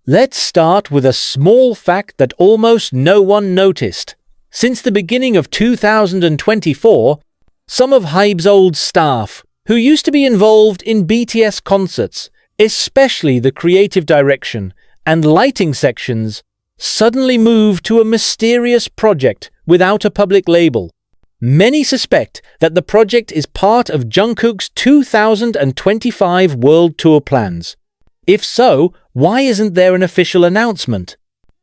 Let's start with a small fact that almost no one noticed. Since the beginning of 2024, some of HYBE's old staff, who used to be involved in BTS concerts, especially the creative direction and lighting sections, suddenly moved to a mysterious project without a public label. Many suspect that the project is part of Jungkook's 2025 world tour plans. If so, why isn't there an official announcement?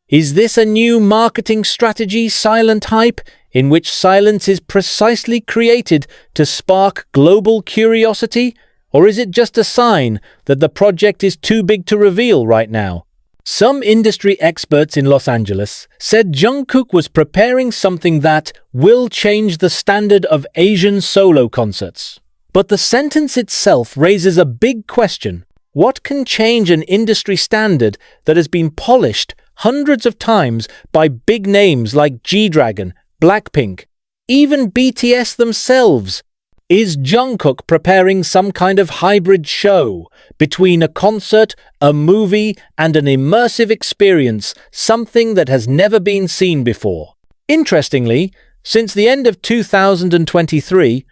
Is this a new marketing strategy, silent hype, in which silence is precisely created to spark global curiosity? Or is it just a sign that the project is too big to reveal right now? Some industry experts in Los Angeles said Jungkook was preparing something that will change the standard of Asian solo concerts. But the sentence itself raises a big question. What can change an industry standard that has been polished hundreds of times by big names like G-Dragon, Blackpink, even BTS themselves? Is Jungkook preparing some kind of hybrid show between a concert, a movie, and an immersive experience, something that has never been seen before? Interestingly, since the end of 2023,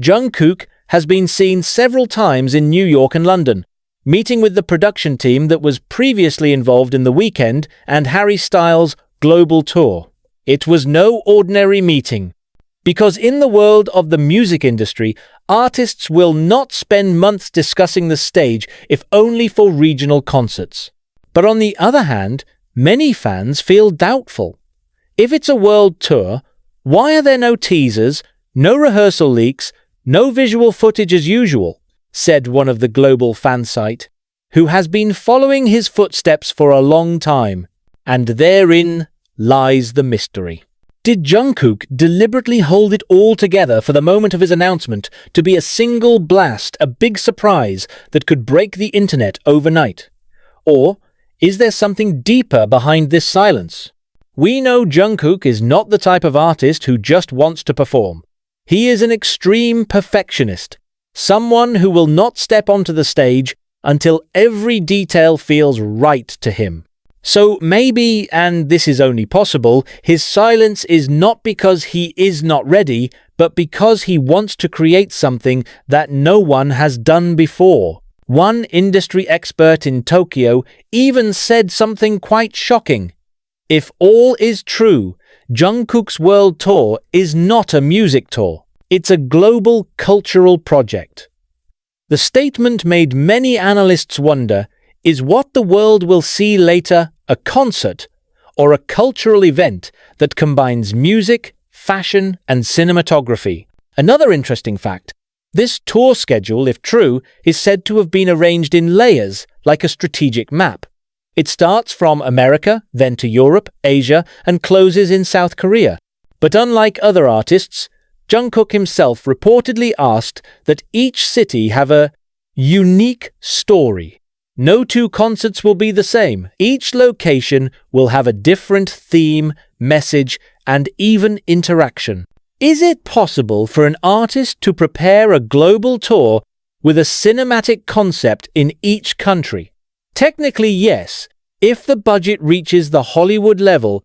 Jungkook has been seen several times in New York and London, meeting with the production team that was previously involved in The Weeknd and Harry Styles' global tour. It was no ordinary meeting. Because in the world of the music industry, artists will not spend months discussing the stage if only for regional concerts. But on the other hand, many fans feel doubtful. If it's a world tour, why are there no teasers, no rehearsal leaks, no visual footage as usual? Said one of the global fan site, who has been following his footsteps for a long time. And therein lies the mystery. Did Jungkook deliberately hold it all together for the moment of his announcement to be a single blast, a big surprise that could break the internet overnight? Or is there something deeper behind this silence? We know Jungkook is not the type of artist who just wants to perform. He is an extreme perfectionist, someone who will not step onto the stage until every detail feels right to him. So maybe, and this is only possible, his silence is not because he is not ready, but because he wants to create something that no one has done before. One industry expert in Tokyo even said something quite shocking. If all is true, Jungkook's world tour is not a music tour. It's a global cultural project. The statement made many analysts wonder, is what the world will see later a concert or a cultural event that combines music, fashion, and cinematography? Another interesting fact, this tour schedule, if true, is said to have been arranged in layers, like a strategic map. It starts from America, then to Europe, Asia, and closes in South Korea. But unlike other artists, Jungkook himself reportedly asked that each city have a unique story. No two concerts will be the same. Each location will have a different theme, message, and even interaction. Is it possible for an artist to prepare a global tour with a cinematic concept in each country? Technically, yes, if the budget reaches the Hollywood level,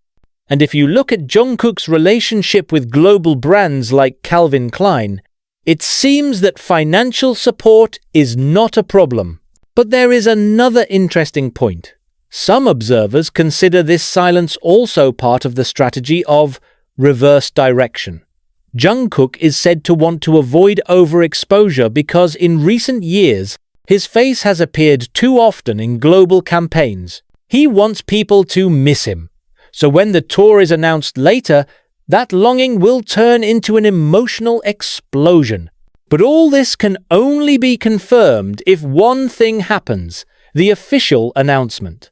and if you look at Jungkook's relationship with global brands like Calvin Klein, it seems that financial support is not a problem. But there is another interesting point. Some observers consider this silence also part of the strategy of reverse direction. Jungkook is said to want to avoid overexposure because in recent years, his face has appeared too often in global campaigns. He wants people to miss him. So when the tour is announced later, that longing will turn into an emotional explosion. But all this can only be confirmed if one thing happens, the official announcement.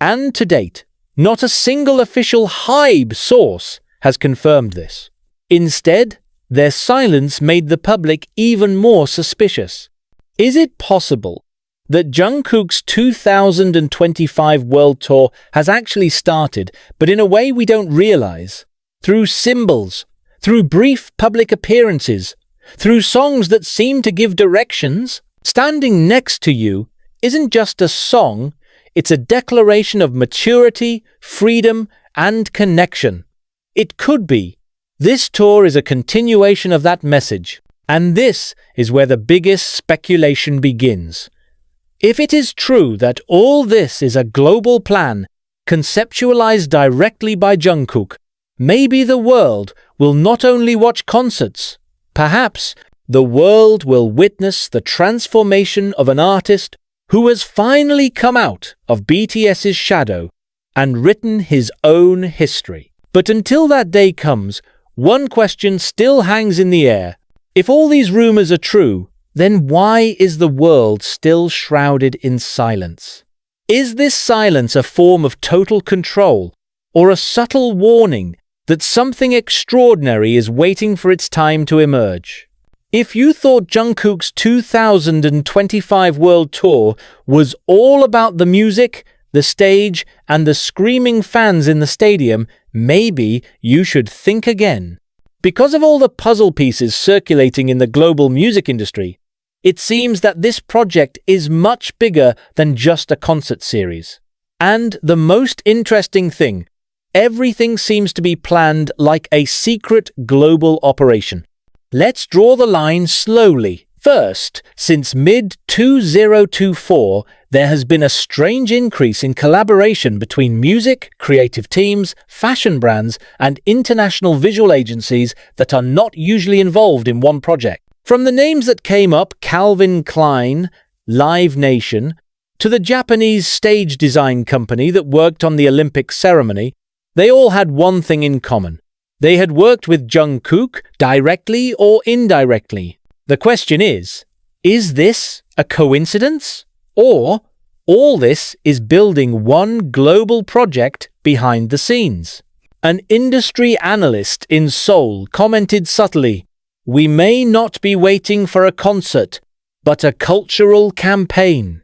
And to date, not a single official HYBE source has confirmed this. Instead, their silence made the public even more suspicious. Is it possible that Jungkook's 2025 world tour has actually started, but in a way we don't realize? Through symbols, through brief public appearances, through songs that seem to give directions? Standing Next to You isn't just a song, it's a declaration of maturity, freedom, and connection. It could be. This tour is a continuation of that message, and this is where the biggest speculation begins. If it is true that all this is a global plan, conceptualized directly by Jungkook, maybe the world will not only watch concerts, perhaps the world will witness the transformation of an artist who has finally come out of BTS's shadow and written his own history. But until that day comes, one question still hangs in the air. If all these rumors are true, then why is the world still shrouded in silence? Is this silence a form of total control, or a subtle warning that something extraordinary is waiting for its time to emerge? If you thought Jungkook's 2025 World Tour was all about the music, the stage, and the screaming fans in the stadium, maybe you should think again. Because of all the puzzle pieces circulating in the global music industry, it seems that this project is much bigger than just a concert series. And the most interesting thing, everything seems to be planned like a secret global operation. Let's draw the line slowly. First, since mid-2024, there has been a strange increase in collaboration between music, creative teams, fashion brands, and international visual agencies that are not usually involved in one project. From the names that came up, Calvin Klein, Live Nation, to the Japanese stage design company that worked on the Olympic ceremony, they all had one thing in common. They had worked with Jungkook directly or indirectly. The question is this a coincidence? Or all this is building one global project behind the scenes? An industry analyst in Seoul commented subtly, "We may not be waiting for a concert, but a cultural campaign."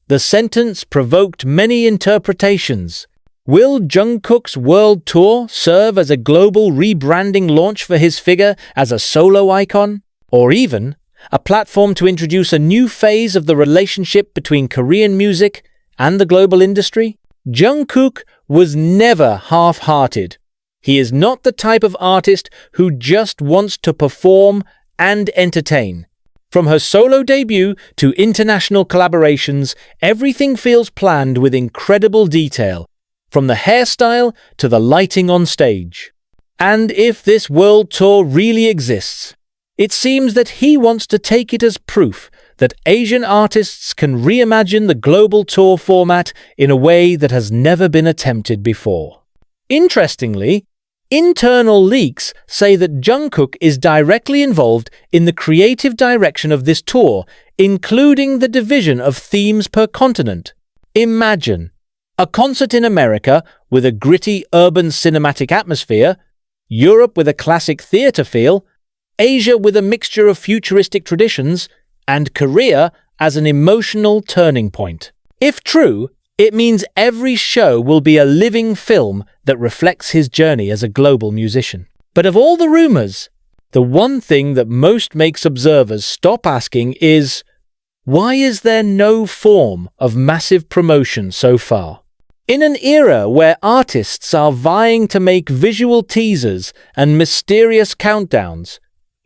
The sentence provoked many interpretations. Will Jungkook's world tour serve as a global rebranding launch for his figure as a solo icon? Or even a platform to introduce a new phase of the relationship between Korean music and the global industry? Jungkook was never half-hearted. He is not the type of artist who just wants to perform and entertain. From her solo debut to international collaborations, everything feels planned with incredible detail, from the hairstyle to the lighting on stage. And if this world tour really exists, it seems that he wants to take it as proof that Asian artists can reimagine the global tour format in a way that has never been attempted before. Interestingly, internal leaks say that Jungkook is directly involved in the creative direction of this tour, including the division of themes per continent. Imagine a concert in America with a gritty urban cinematic atmosphere, Europe with a classic theatre feel, Asia with a mixture of futuristic traditions, and Korea as an emotional turning point. If true, it means every show will be a living film that reflects his journey as a global musician. But of all the rumors, the one thing that most makes observers stop asking is, why is there no form of massive promotion so far? In an era where artists are vying to make visual teasers and mysterious countdowns,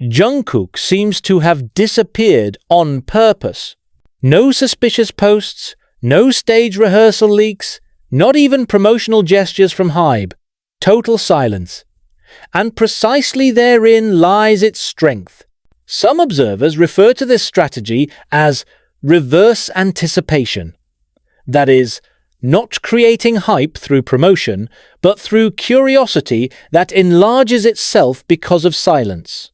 Jungkook seems to have disappeared on purpose. No suspicious posts, no stage rehearsal leaks, not even promotional gestures from HYBE. Total silence. And precisely therein lies its strength. Some observers refer to this strategy as reverse anticipation. That is, not creating hype through promotion, but through curiosity that enlarges itself because of silence.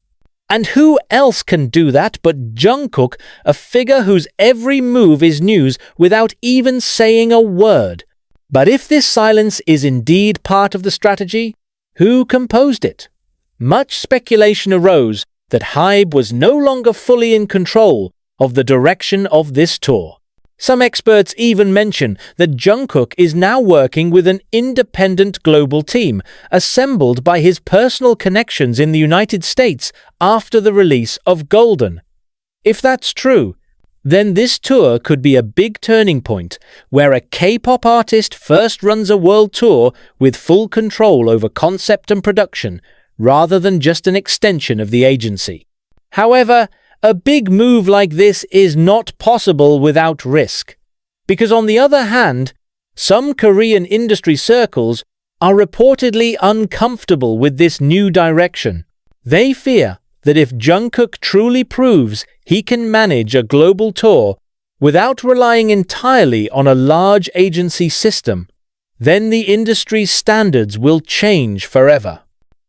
And who else can do that but Jungkook, a figure whose every move is news without even saying a word? But if this silence is indeed part of the strategy, who composed it? Much speculation arose that HYBE was no longer fully in control of the direction of this tour. Some experts even mention that Jungkook is now working with an independent global team, assembled by his personal connections in the United States after the release of Golden. If that's true, then this tour could be a big turning point where a K-pop artist first runs a world tour with full control over concept and production, rather than just an extension of the agency. However, a big move like this is not possible without risk, because on the other hand, some Korean industry circles are reportedly uncomfortable with this new direction. They fear that if Jungkook truly proves he can manage a global tour without relying entirely on a large agency system, then the industry's standards will change forever.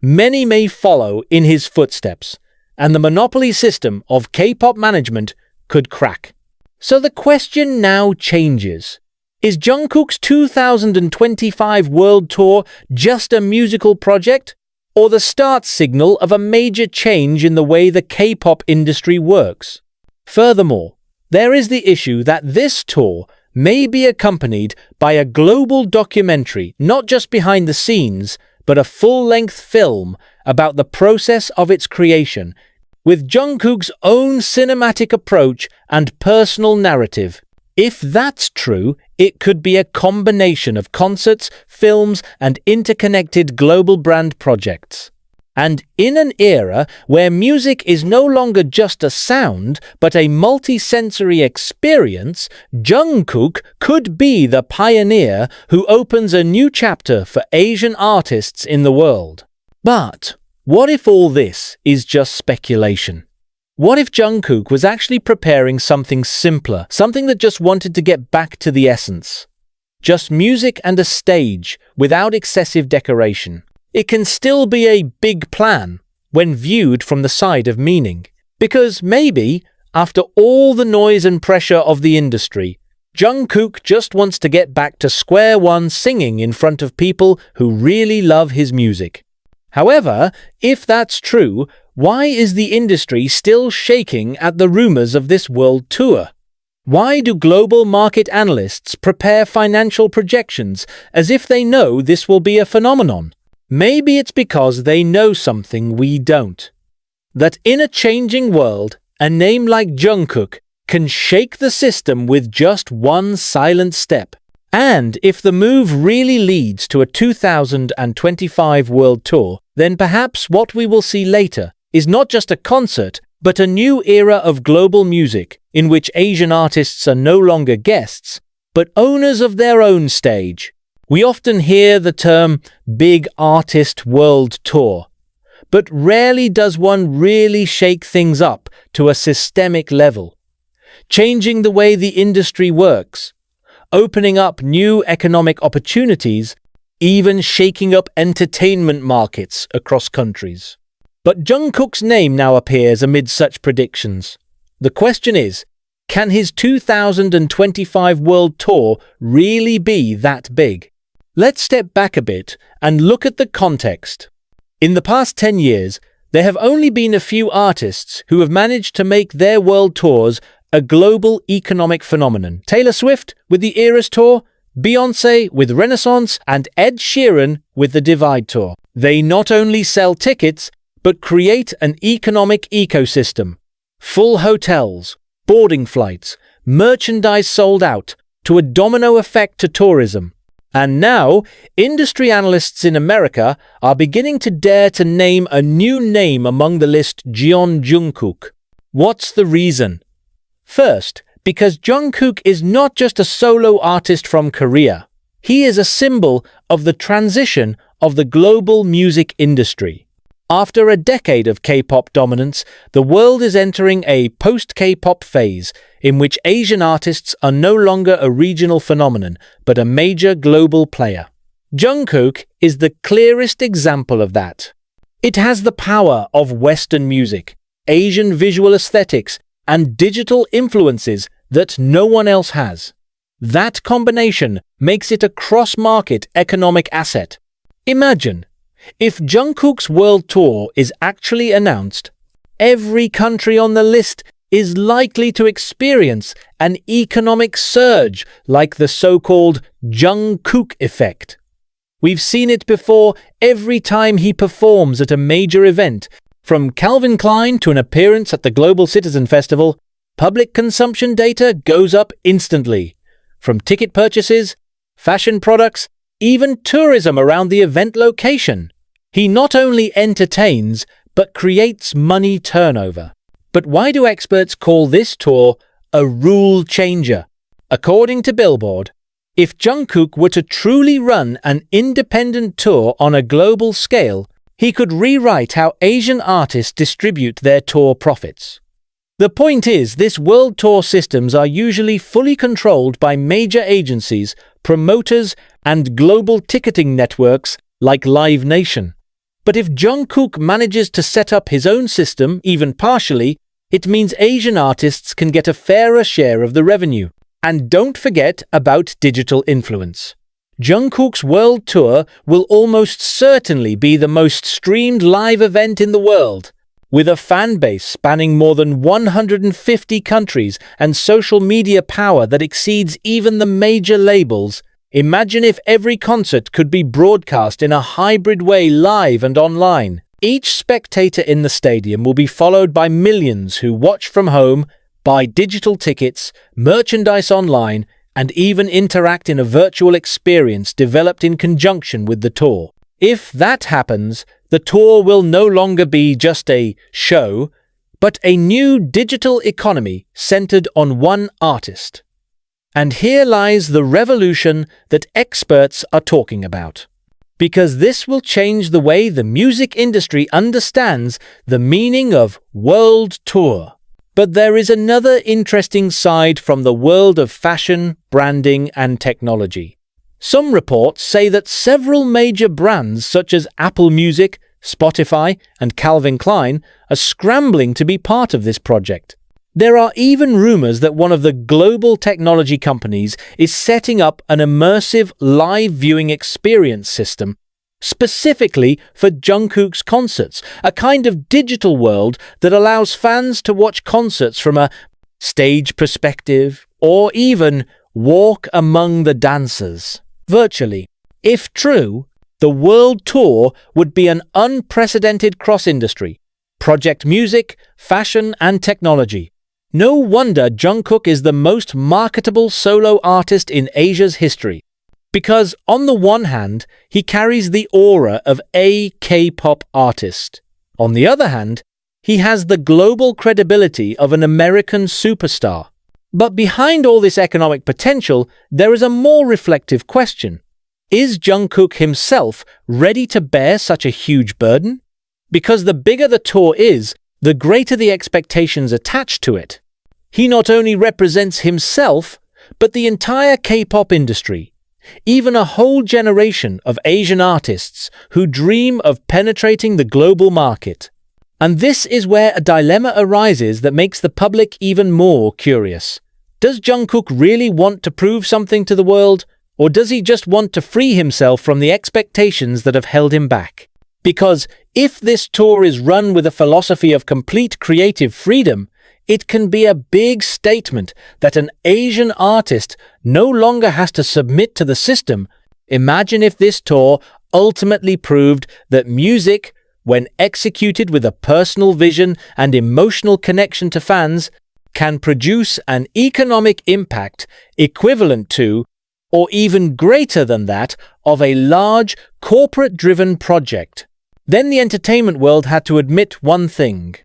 Many may follow in his footsteps, and the monopoly system of K-pop management could crack. So the question now changes. Is Jungkook's 2025 world tour just a musical project, or the start signal of a major change in the way the K-pop industry works? Furthermore, there is the issue that this tour may be accompanied by a global documentary, not just behind the scenes, but a full-length film about the process of its creation, with Jungkook's own cinematic approach and personal narrative. If that's true, it could be a combination of concerts, films, and interconnected global brand projects. And in an era where music is no longer just a sound, but a multi-sensory experience, Jungkook could be the pioneer who opens a new chapter for Asian artists in the world. But what if all this is just speculation? What if Jungkook was actually preparing something simpler, something that just wanted to get back to the essence? Just music and a stage, without excessive decoration. It can still be a big plan when viewed from the side of meaning. Because maybe, after all the noise and pressure of the industry, Jungkook just wants to get back to square one singing in front of people who really love his music. However, if that's true, why is the industry still shaking at the rumors of this world tour? Why do global market analysts prepare financial projections as if they know this will be a phenomenon? Maybe it's because they know something we don't. That in a changing world, a name like Jungkook can shake the system with just one silent step. And if the move really leads to a 2025 world tour, then perhaps what we will see later is not just a concert, but a new era of global music in which Asian artists are no longer guests, but owners of their own stage. We often hear the term big artist world tour, but rarely does one really shake things up to a systemic level, changing the way the industry works, opening up new economic opportunities, even shaking up entertainment markets across countries. But Jungkook's name now appears amid such predictions. The question is, can his 2025 world tour really be that big? Let's step back a bit and look at the context. In the past 10 years, there have only been a few artists who have managed to make their world tours a global economic phenomenon. Taylor Swift with the Eras Tour, Beyoncé with Renaissance, and Ed Sheeran with the Divide Tour. They not only sell tickets, but create an economic ecosystem. Full hotels, boarding flights, merchandise sold out, to a domino effect to tourism. And now, industry analysts in America are beginning to dare to name a new name among the list: Jeon Jungkook. What's the reason? First, because Jungkook is not just a solo artist from Korea. He is a symbol of the transition of the global music industry. After a decade of K-pop dominance, the world is entering a post-K-pop phase in which Asian artists are no longer a regional phenomenon, but a major global player. Jungkook is the clearest example of that. It has the power of Western music, Asian visual aesthetics, and digital influences that no one else has. That combination makes it a cross-market economic asset. Imagine, if Jungkook's world tour is actually announced, every country on the list is likely to experience an economic surge like the so-called Jungkook effect. We've seen it before every time he performs at a major event, from Calvin Klein to an appearance at the Global Citizen Festival. public consumption data goes up instantly. From ticket purchases, fashion products, even tourism around the event location. He not only entertains, but creates money turnover. But why do experts call this tour a rule changer? According to Billboard, if Jungkook were to truly run an independent tour on a global scale, he could rewrite how Asian artists distribute their tour profits. The point is, this world tour systems are usually fully controlled by major agencies, promoters, and global ticketing networks like Live Nation. But if Jungkook manages to set up his own system, even partially, it means Asian artists can get a fairer share of the revenue. And don't forget about digital influence. Jungkook's world tour will almost certainly be the most streamed live event in the world. With a fan base spanning more than 150 countries and social media power that exceeds even the major labels, imagine if every concert could be broadcast in a hybrid way live and online. Each spectator in the stadium will be followed by millions who watch from home, buy digital tickets, merchandise online, and even interact in a virtual experience developed in conjunction with the tour. If that happens, the tour will no longer be just a show, but a new digital economy centered on one artist. And here lies the revolution that experts are talking about. Because this will change the way the music industry understands the meaning of world tour. But there is another interesting side from the world of fashion, branding, and technology. Some reports say that several major brands such as Apple Music, Spotify, and Calvin Klein are scrambling to be part of this project. There are even rumors that one of the global technology companies is setting up an immersive live viewing experience system specifically for Jungkook's concerts, a kind of digital world that allows fans to watch concerts from a stage perspective or even walk among the dancers virtually. If true, the world tour would be an unprecedented cross-industry, project music, fashion, and technology. No wonder Jungkook is the most marketable solo artist in Asia's history. Because, on the one hand, he carries the aura of a K-pop artist. On the other hand, he has the global credibility of an American superstar. But behind all this economic potential, there is a more reflective question. Is Jungkook himself ready to bear such a huge burden? Because the bigger the tour is, the greater the expectations attached to it. He not only represents himself, but the entire K-pop industry. Even a whole generation of Asian artists who dream of penetrating the global market. And this is where a dilemma arises that makes the public even more curious. Does Jungkook really want to prove something to the world, or does he just want to free himself from the expectations that have held him back? Because if this tour is run with a philosophy of complete creative freedom, it can be a big statement that an Asian artist no longer has to submit to the system. Imagine if this tour ultimately proved that music, when executed with a personal vision and emotional connection to fans, can produce an economic impact equivalent to, or even greater than that, of a large, corporate-driven project. Then the entertainment world had to admit one thing.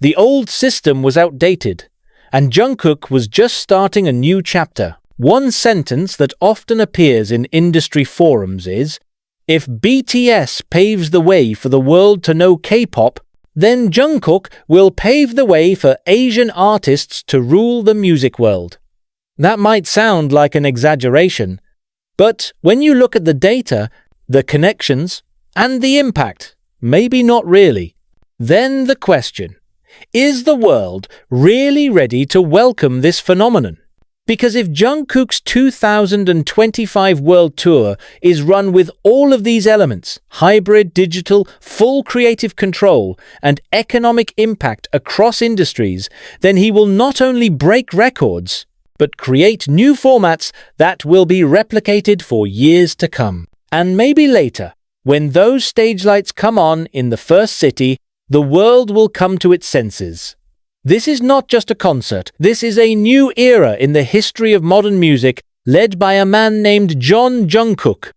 The old system was outdated, and Jungkook was just starting a new chapter. One sentence that often appears in industry forums is, if BTS paves the way for the world to know K-pop, then Jungkook will pave the way for Asian artists to rule the music world. That might sound like an exaggeration, but when you look at the data, the connections, and the impact, maybe not really. Then the question, is the world really ready to welcome this phenomenon? Because if Jungkook's 2025 world tour is run with all of these elements, hybrid, digital, full creative control, and economic impact across industries, then he will not only break records, but create new formats that will be replicated for years to come. And maybe later, when those stage lights come on in the first city, the world will come to its senses. This is not just a concert, this is a new era in the history of modern music, led by a man named Jungkook.